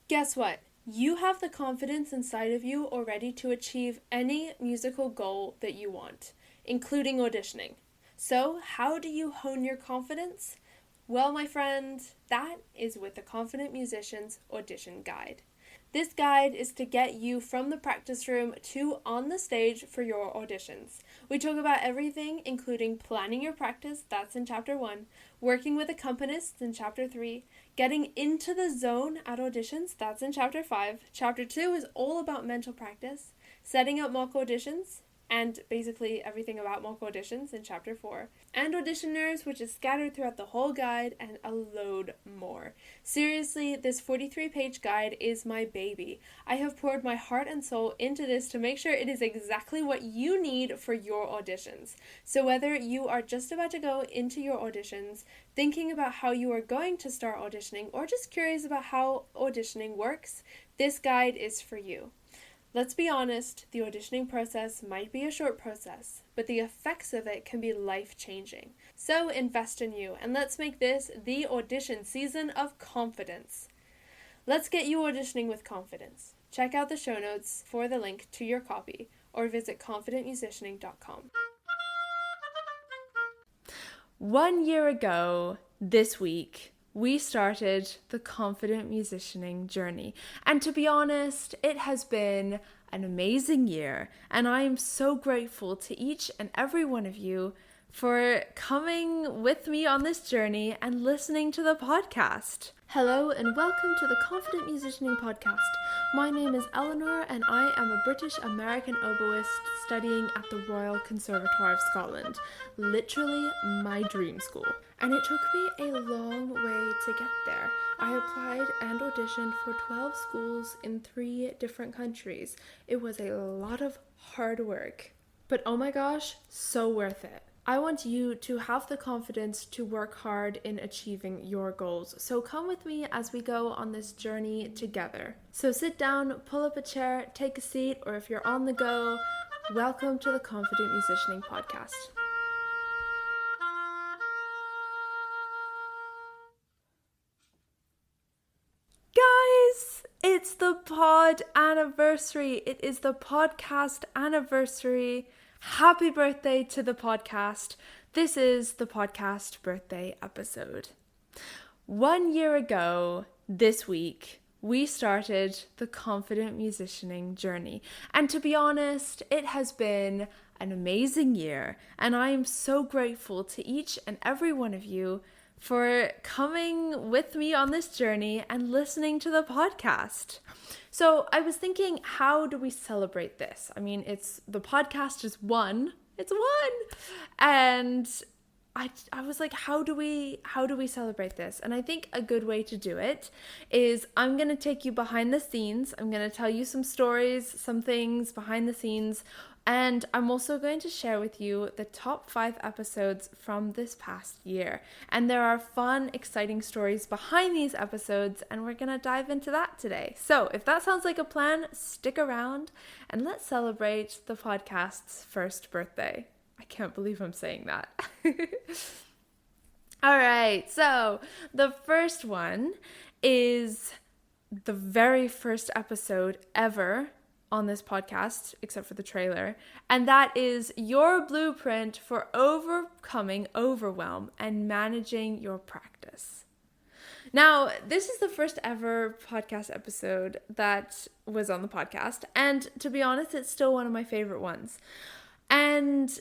Guess what? You have the confidence inside of you already to achieve any musical goal that you want, including auditioning. So, how do you hone your confidence? Well, my friend, that is with the Confident Musician's Audition Guide. This guide is to get you from the practice room to on the stage for your auditions. We talk about everything, including planning your practice, that's in Chapter 1, working with accompanists in Chapter 3, getting into the zone at auditions, that's in Chapter 5. Chapter 2 is all about mental practice, setting up mock auditions, and basically everything about mock auditions in Chapter 4, and auditioners, which is scattered throughout the whole guide, and a load more. Seriously, this 43-page guide is my baby. I have poured my heart and soul into this to make sure it is exactly what you need for your auditions. So whether you are just about to go into your auditions, thinking about how you are going to start auditioning, or just curious about how auditioning works, this guide is for you. Let's be honest, the auditioning process might be a short process, but the effects of it can be life-changing. So invest in you, and let's make this the audition season of confidence. Let's get you auditioning with confidence. Check out the show notes for the link to your copy, or visit confidentmusicianing.com. 1 year ago, this week, we started the Confident Musicianing journey. And to be honest, it has been an amazing year. And I am so grateful to each and every one of you for coming with me on this journey and listening to the podcast. Hello and welcome to the Confident Musicianing podcast. My name is Eleanor and I am a British American oboist studying at the Royal Conservatoire of Scotland. Literally my dream school. And it took me a long way to get there. I applied and auditioned for 12 schools in 3 different countries. It was a lot of hard work. But oh my gosh, so worth it. I want you to have the confidence to work hard in achieving your goals. So come with me as we go on this journey together. So sit down, pull up a chair, take a seat, or if you're on the go, welcome to the Confident Musicianing podcast. Guys, it's the pod anniversary. It is the podcast anniversary. Happy birthday to the podcast. This is the podcast birthday episode. 1 year ago, this week, we started the Confident Musicianing journey. And to be honest, it has been an amazing year. And I am so grateful to each and every one of you for coming with me on this journey and listening to the podcast. So I was thinking, how do we celebrate this? I mean, the podcast is one. It's one. And I was like, how do we celebrate this? And I think a good way to do it is I'm going to take you behind the scenes. I'm going to tell you some stories, some things behind the scenes. And I'm also going to share with you the top 5 episodes from this past year. And there are fun, exciting stories behind these episodes, and we're going to dive into that today. So if that sounds like a plan, stick around and let's celebrate the podcast's first birthday. I can't believe I'm saying that. All right, so the first one is the very first episode ever on this podcast, except for the trailer, and that is your blueprint for overcoming overwhelm and managing your practice. Now, this is the first ever podcast episode that was on the podcast, and to be honest, it's still one of my favorite ones. And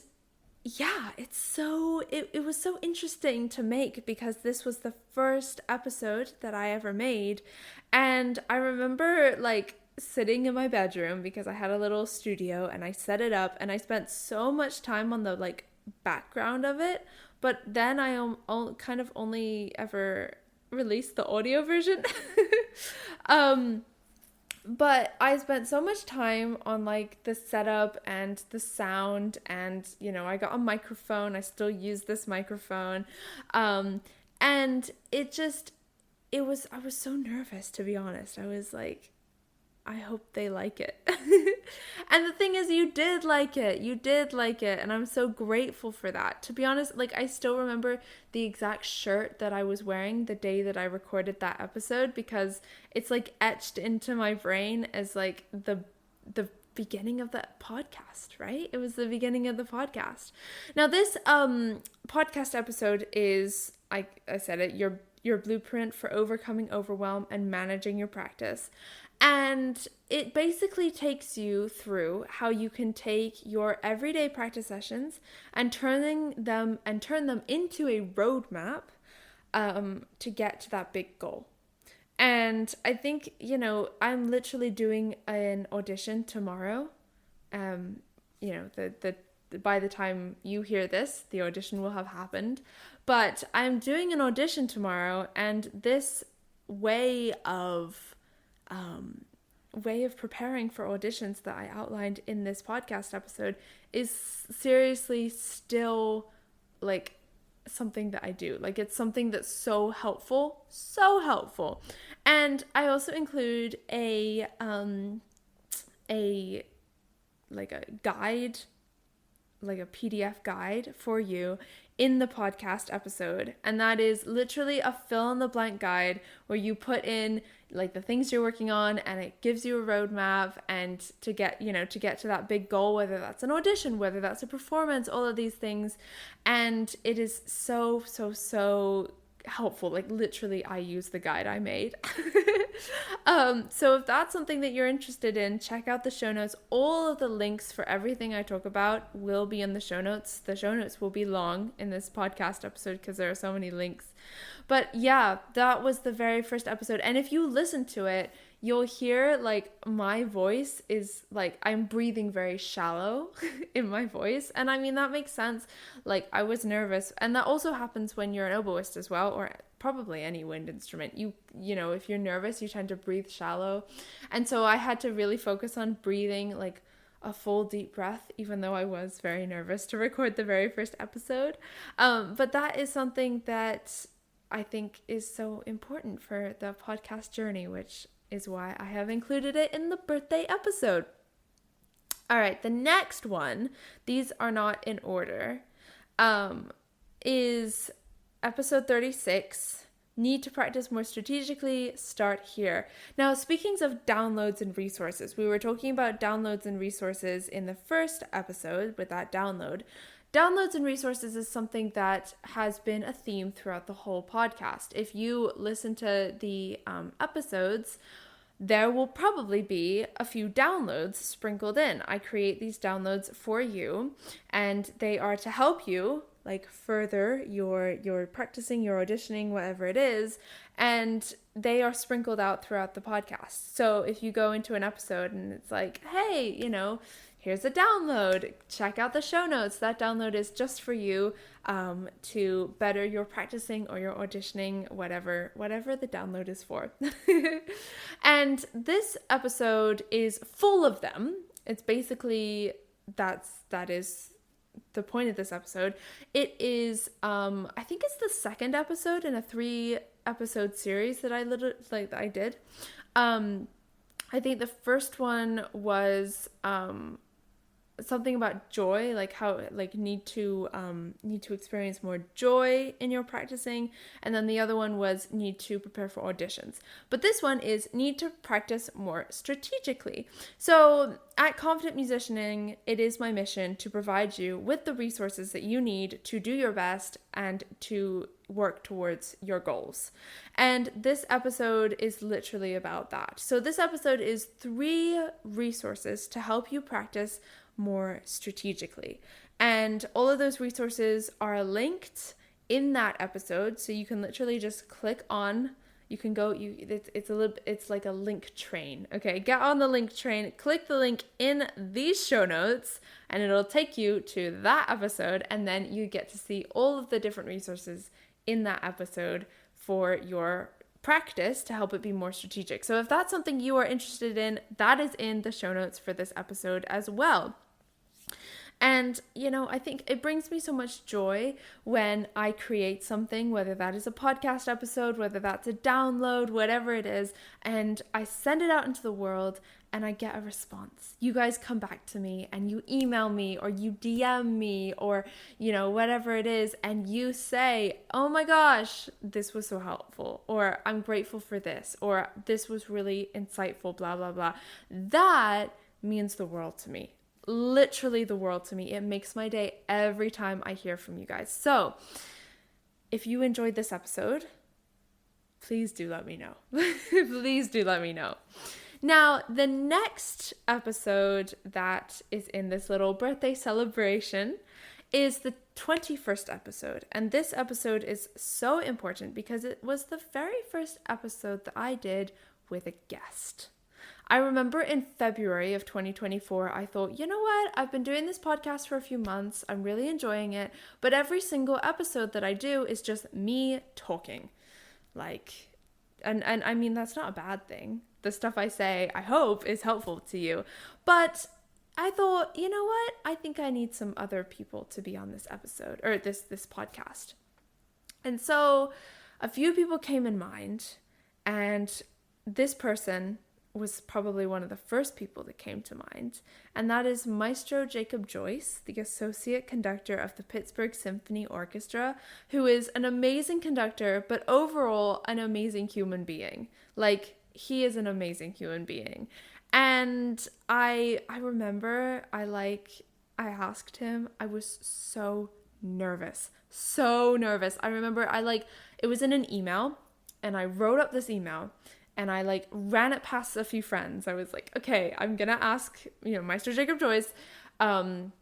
yeah, it was so interesting to make because this was the first episode that I ever made, and I remember sitting in my bedroom because I had a little studio and I set it up and I spent so much time on the background of it, but then I kind of only ever released the audio version. But I spent so much time on the setup and the sound, and I got a microphone. I still use this microphone. And I was so nervous, to be honest. I was like, I hope they like it. And the thing is, you did like it. You did like it. And I'm so grateful for that. To be honest, like, I still remember the exact shirt that I was wearing the day that I recorded that episode, because it's like etched into my brain as like the beginning of the podcast, right? It was the beginning of the podcast. Now this podcast episode is, I said it, your blueprint for overcoming overwhelm and managing your practice. And it basically takes you through how you can take your everyday practice sessions and turn them into a roadmap to get to that big goal. And I think, I'm literally doing an audition tomorrow. The by the time you hear this, the audition will have happened. But I'm doing an audition tomorrow, and this way of preparing for auditions that I outlined in this podcast episode is seriously still like something that I do. Like, it's something that's so helpful. And I also include a guide, like a PDF guide for you in the podcast episode. And that is literally a fill in the blank guide where you put in like the things you're working on, and it gives you a roadmap and to get to that big goal, whether that's an audition, whether that's a performance, all of these things. And it is so helpful. Like, literally, I use the guide I made. So if that's something that you're interested in, check out the show notes. All of the links for everything I talk about will be in the show notes. The show notes will be long in this podcast episode because there are so many links. But yeah, that was the very first episode. And if you listen to it, you'll hear like my voice is like, I'm breathing very shallow in my voice. And I mean, that makes sense. Like, I was nervous. And that also happens when you're an oboist as well, or probably any wind instrument. You know, if you're nervous, you tend to breathe shallow. And so I had to really focus on breathing like a full deep breath, even though I was very nervous to record the very first episode. But that is something that I think is so important for the podcast journey, which is why I have included it in the birthday episode. All right, the next one, these are not in order, is episode 36, Need to Practice More Strategically, Start Here. Now, speaking of downloads and resources, we were talking about downloads and resources in the first episode with that download. Downloads and resources is something that has been a theme throughout the whole podcast. If you listen to the episodes, there will probably be a few downloads sprinkled in. I create these downloads for you, and they are to help you like further your practicing, your auditioning, whatever it is, and they are sprinkled out throughout the podcast. So if you go into an episode and it's like, hey, here's a download, check out the show notes. That download is just for you to better your practicing or your auditioning, whatever the download is for. And this episode is full of them. It's basically, that is the point of this episode. It is, I think it's the second episode in a 3-episode series that I did. I think the first one was something about joy, like how need to experience more joy in your practicing, and then the other one was need to prepare for auditions. But this one is need to practice more strategically. So at Confident Musicianing, it is my mission to provide you with the resources that you need to do your best and to work towards your goals. And this episode is literally about that. So this episode is 3 resources to help you practice more strategically. And all of those resources are linked in that episode. So you can literally just click on, you can go, it's like a link train. Okay, get on the link train, click the link in these show notes, and it'll take you to that episode. And then you get to see all of the different resources in that episode for your practice to help it be more strategic. So if that's something you are interested in, that is in the show notes for this episode as well. And, I think it brings me so much joy when I create something, whether that is a podcast episode, whether that's a download, whatever it is, and I send it out into the world and I get a response. You guys come back to me and you email me or you DM me or, whatever it is, and you say, oh my gosh, this was so helpful, or I'm grateful for this, or this was really insightful, blah, blah, blah. That means the world to me. Literally the world to me. It makes my day every time I hear from you guys. So if you enjoyed this episode, please do let me know. Please do let me know. Now, the next episode that is in this little birthday celebration is the 21st episode. And this episode is so important because it was the very first episode that I did with a guest. I remember in February of 2024, I thought, you know what? I've been doing this podcast for a few months. I'm really enjoying it. But every single episode that I do is just me talking. And I mean, that's not a bad thing. The stuff I say, I hope, is helpful to you. But I thought, you know what? I think I need some other people to be on this episode, or this podcast. And so a few people came in mind, and this person was probably one of the first people that came to mind, and that is Maestro Jacob Joyce, the associate conductor of the Pittsburgh Symphony Orchestra, who is an amazing conductor, but overall an amazing human being. He is an amazing human being. And I remember I asked him, I was so nervous. I remember it was in an email, and I wrote up this email, and I ran it past a few friends. I was like, okay, I'm going to ask, Maestro Jacob Joyce. And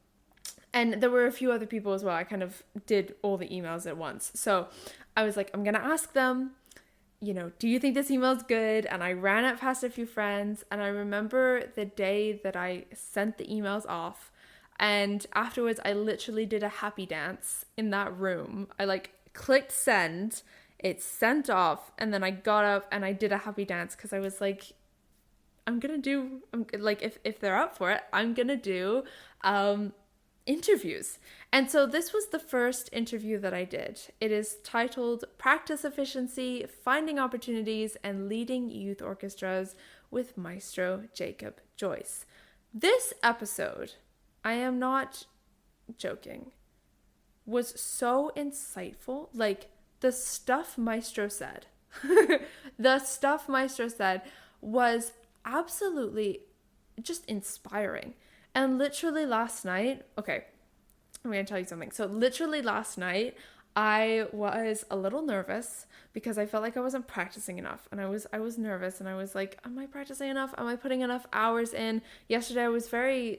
there were a few other people as well. I kind of did all the emails at once. So I was like, I'm going to ask them, do you think this email is good? And I ran it past a few friends. And I remember the day that I sent the emails off. And afterwards, I literally did a happy dance in that room. I clicked send. It sent off, and then I got up and I did a happy dance because I was like, if they're up for it, I'm gonna do interviews. And so this was the first interview that I did. It is titled Practice Efficiency, Finding Opportunities, and Leading Youth Orchestras with Maestro Jacob Joyce. This episode, I am not joking, was so insightful. The stuff Maestro said, was absolutely just inspiring. And literally last night, okay, I'm going to tell you something. So literally last night, I was a little nervous because I felt like I wasn't practicing enough. And I was nervous, and I was like, am I practicing enough? Am I putting enough hours in? Yesterday it was very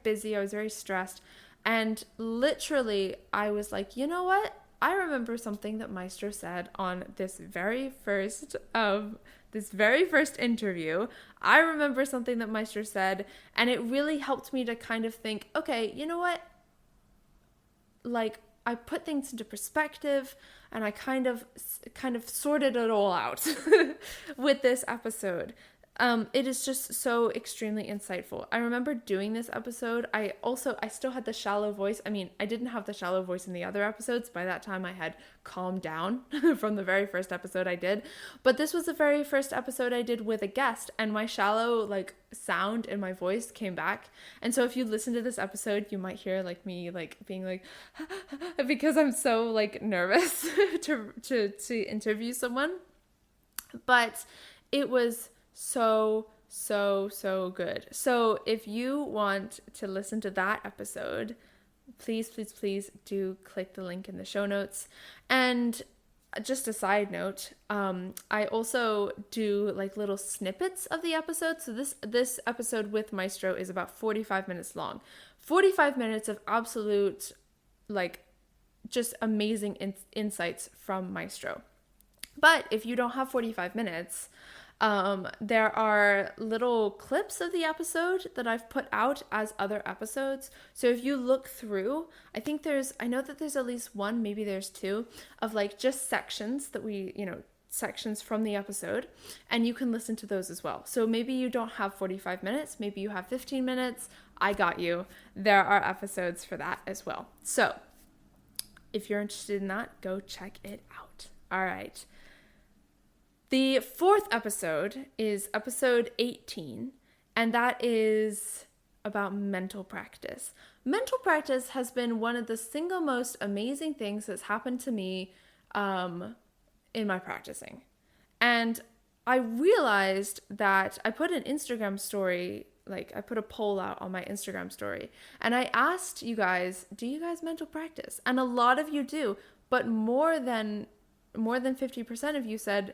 busy. I was very stressed. And literally I was like, you know what? I remember something that Maestro said on this very first interview. I remember something that Maestro said, and it really helped me to kind of think, okay, you know what? I put things into perspective, and I kind of sorted it all out with this episode. It is just so extremely insightful. I remember doing this episode. I still had the shallow voice. I mean, I didn't have the shallow voice in the other episodes. By that time, I had calmed down from the very first episode I did. But this was the very first episode I did with a guest, and my shallow sound in my voice came back. And so if you listen to this episode, you might hear me being because I'm so nervous to interview someone. But it was so good. So if you want to listen to that episode, please do click the link in the show notes. And just a side note, I also do little snippets of the episode. So this episode with Maestro is about 45 minutes long. 45 minutes of absolute just amazing insights from Maestro. But if you don't have 45 minutes, there are little clips of the episode that I've put out as other episodes. So if you look through, I know that there's at least one, maybe there's two, of just sections that sections from the episode, and you can listen to those as well. So maybe you don't have 45 minutes, maybe you have 15 minutes. I got you. There are episodes for that as well. So if you're interested in that, go check it out. All right. The fourth episode is episode 18, and that is about mental practice. Mental practice has been one of the single most amazing things that's happened to me in my practicing. And I realized that I put an Instagram story, like I put a poll out on my Instagram story, and I asked you guys, do you guys mental practice? And a lot of you do, but more than 50% of you said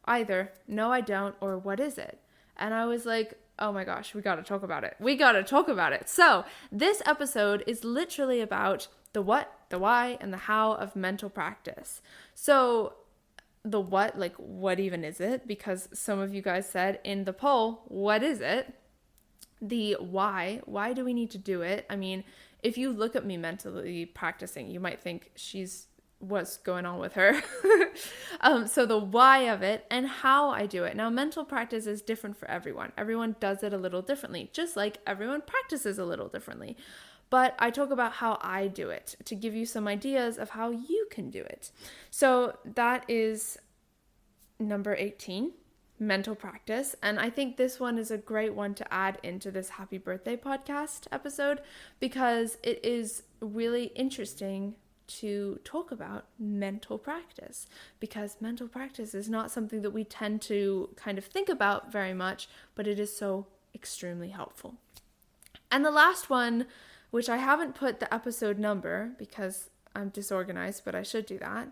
either no I don't or what is it? And I was like, oh my gosh, we got to talk about it. So this episode is literally about the what, the why, and the how of mental practice. So the what, like what even is it? Because some of you guys said in the poll, what is it? The why do we need to do it? I mean, if you look at me mentally practicing, you might think what's going on with her? So the why of it and how I do it. Now, mental practice is different for everyone. Everyone does it a little differently, just like everyone practices a little differently. But I talk about how I do it to give you some ideas of how you can do it. So that is number 18, mental practice. And I think this one is a great one to add into this happy birthday podcast episode because it is really interesting to talk about mental practice, because mental practice is not something that we tend to kind of think about very much, but it is so extremely helpful. And the last one, which I haven't put the episode number because I'm disorganized, but I should do that,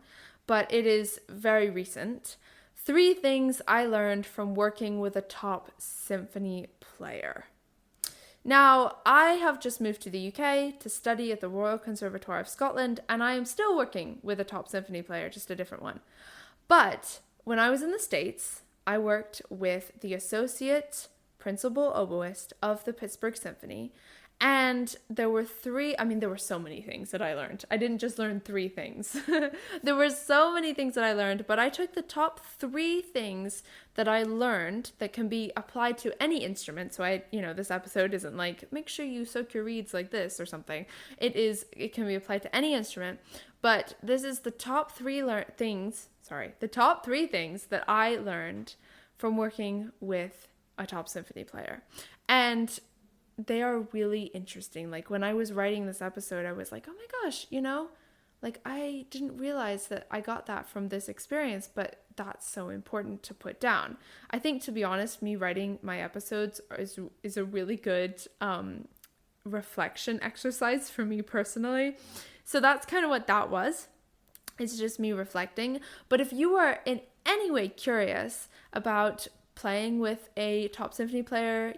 but it is very recent. 3 things I learned from working with a top symphony player. Now, I have just moved to the UK to study at the Royal Conservatoire of Scotland, and I am still working with a top symphony player, just a different one. But when I was in the States, I worked with the associate principal oboist of the Pittsburgh Symphony, and there were so many things that I learned. I didn't just learn 3 things. There were so many things that I learned, but I took the top 3 things that I learned that can be applied to any instrument. So this episode isn't like, make sure you soak your reeds like this or something. It can be applied to any instrument, but this is the top 3 things that I learned from working with a top symphony player. And they are really interesting. Like when I was writing this episode, I was like, oh my gosh, like I didn't realize that I got that from this experience, but that's so important to put down. I think, to be honest, me writing my episodes is a really good reflection exercise for me personally. So that's kind of what that was. It's just me reflecting. But if you are in any way curious about playing with a top symphony player,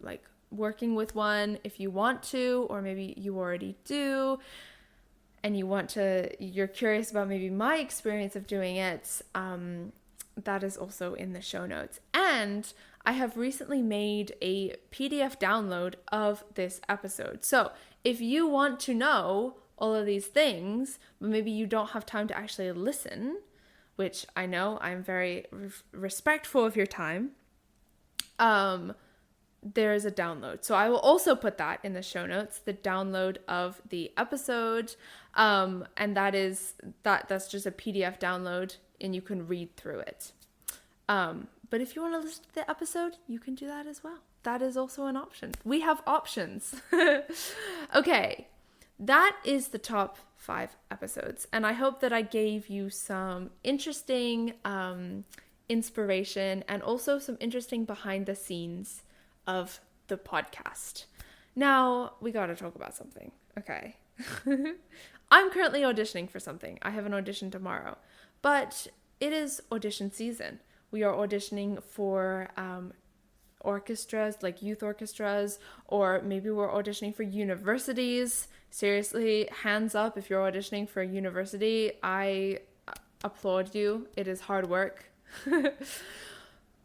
like working with one, if you want to, or maybe you already do, and you're curious about maybe my experience of doing it, that is also in the show notes. And I have recently made a PDF download of this episode. So if you want to know all of these things, but maybe you don't have time to actually listen, which I know I'm very respectful of your time, there is a download. So I will also put that in the show notes, the download of the episode. And that's just a PDF download and you can read through it. But if you want to listen to the episode, you can do that as well. That is also an option. We have options. Okay. That is the top 5 episodes. And I hope that I gave you some interesting inspiration and also some interesting behind the scenes of the podcast. Now, we got to talk about something. Okay. I'm currently auditioning for something. I have an audition tomorrow, but it is audition season. We are auditioning for orchestras, like youth orchestras, or maybe we're auditioning for universities. Seriously, hands up if you're auditioning for a university. I applaud you. It is hard work.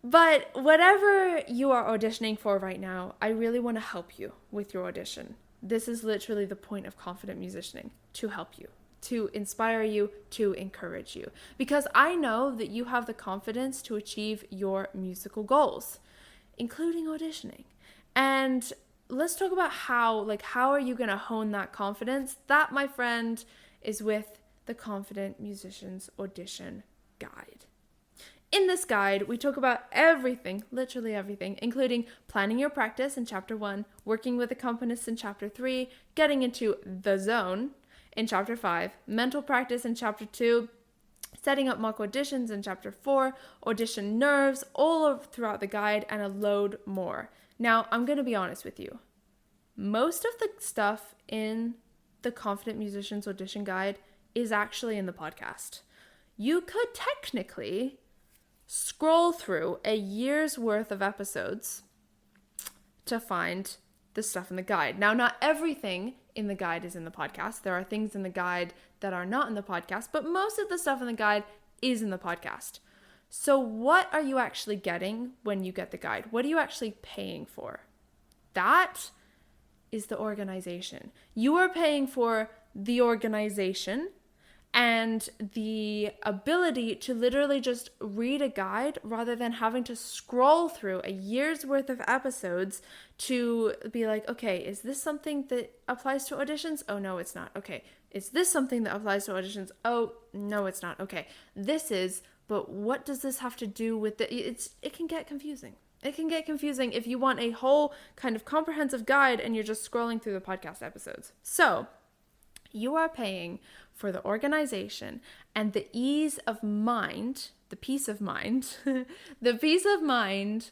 But whatever you are auditioning for right now, I really want to help you with your audition. This is literally the point of confident musicianing, to help you, to inspire you, to encourage you. Because I know that you have the confidence to achieve your musical goals, including auditioning. And let's talk about how are you going to hone that confidence? That, my friend, is with the Confident Musicians Audition Guide. In this guide, we talk about everything, literally everything, including planning your practice in Chapter 1, working with accompanists in Chapter 3, getting into the zone in Chapter 5, mental practice in Chapter 2, setting up mock auditions in Chapter 4, audition nerves, throughout the guide, and a load more. Now, I'm going to be honest with you. Most of the stuff in the Confident Musicians Audition Guide is actually in the podcast. You could technically scroll through a year's worth of episodes to find the stuff in the guide. Now, not everything in the guide is in the podcast. There are things in the guide that are not in the podcast, but most of the stuff in the guide is in the podcast. So what are you actually getting when you get the guide? What are you actually paying for? That is the organization. You are paying for the organization and the ability to literally just read a guide rather than having to scroll through a year's worth of episodes to be like, okay, is this something that applies to auditions? Oh, no, it's not. Okay. Is this something that applies to auditions? Oh, no, it's not. Okay. This is, but what does this have to do with it can get confusing. It can get confusing if you want a whole kind of comprehensive guide and you're just scrolling through the podcast episodes. So you are paying for the organization and the ease of mind, the peace of mind, the peace of mind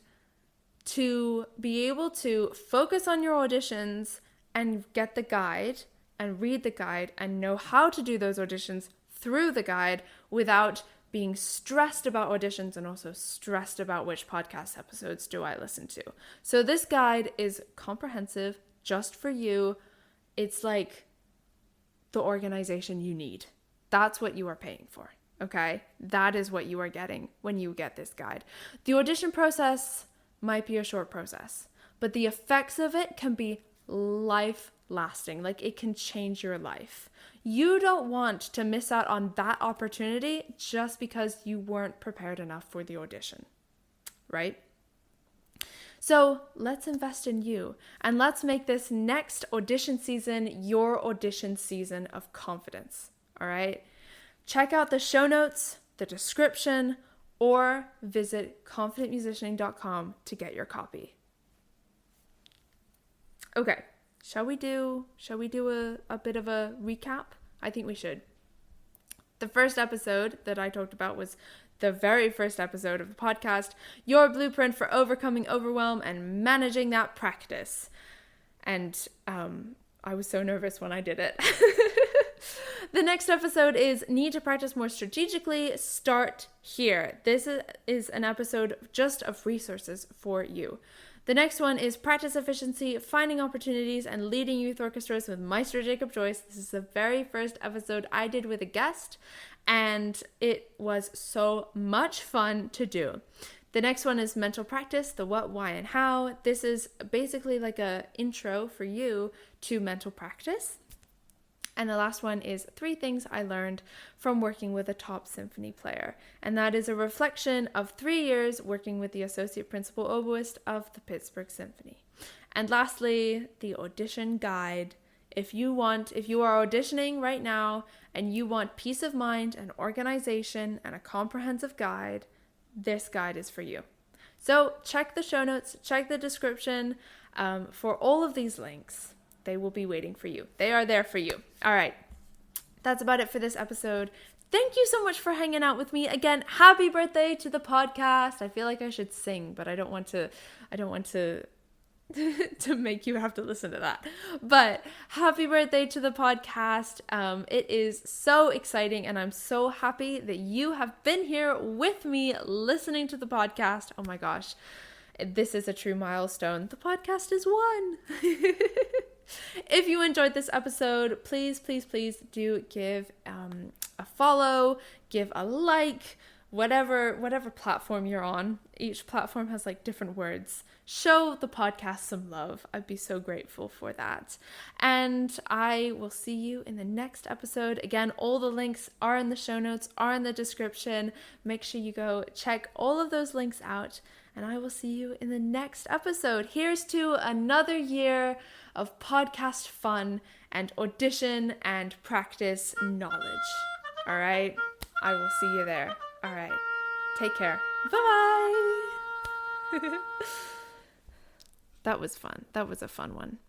to be able to focus on your auditions and get the guide and read the guide and know how to do those auditions through the guide without being stressed about auditions and also stressed about which podcast episodes do I listen to. So this guide is comprehensive just for you. It's like the organization you need. That's what you are paying for, okay? That is what you are getting when you get this guide. The audition process might be a short process, but the effects of it can be life-lasting. Like, it can change your life. You don't want to miss out on that opportunity just because you weren't prepared enough for the audition, right? So let's invest in you and let's make this next audition season your audition season of confidence. All right. Check out the show notes, the description, or visit confidentmusicianing.com to get your copy. Okay. Shall we do a bit of a recap? I think we should. The first episode that I talked about was the very first episode of the podcast, Your Blueprint for Overcoming Overwhelm and Managing That Practice. And I was so nervous when I did it. The next episode is Need to Practice More Strategically. Start here. This is an episode just of resources for you. The next one is Practice Efficiency, Finding Opportunities, and Leading Youth Orchestras with Maestro Jacob Joyce. This is the very first episode I did with a guest, and it was so much fun to do. The next one is Mental Practice, the what, why, and how. This is basically like an intro for you to mental practice. And the last one is 3 things I learned from working with a top symphony player. And that is a reflection of 3 years working with the associate principal oboist of the Pittsburgh Symphony. And lastly, the audition guide. If you are auditioning right now and you want peace of mind and organization and a comprehensive guide, this guide is for you. So check the show notes, check the description for all of these links. They will be waiting for you. They are there for you. All right. That's about it for this episode. Thank you so much for hanging out with me. Again, happy birthday to the podcast. I feel like I should sing, but I don't want to to make you have to listen to that. But happy birthday to the podcast. It is so exciting, and I'm so happy that you have been here with me listening to the podcast. Oh my gosh. This is a true milestone. The podcast is 1. If you enjoyed this episode, please do give a follow, give a like, whatever platform you're on. Each platform has like different words. Show the podcast some love. I'd be so grateful for that. And I will see you in the next episode. Again, all the links are in the show notes, are in the description. Make sure you go check all of those links out. and I will see you in the next episode. Here's to another year of podcast fun and audition and practice knowledge. All right? I will see you there. All right. Take care. Bye-bye. That was fun. That was a fun one.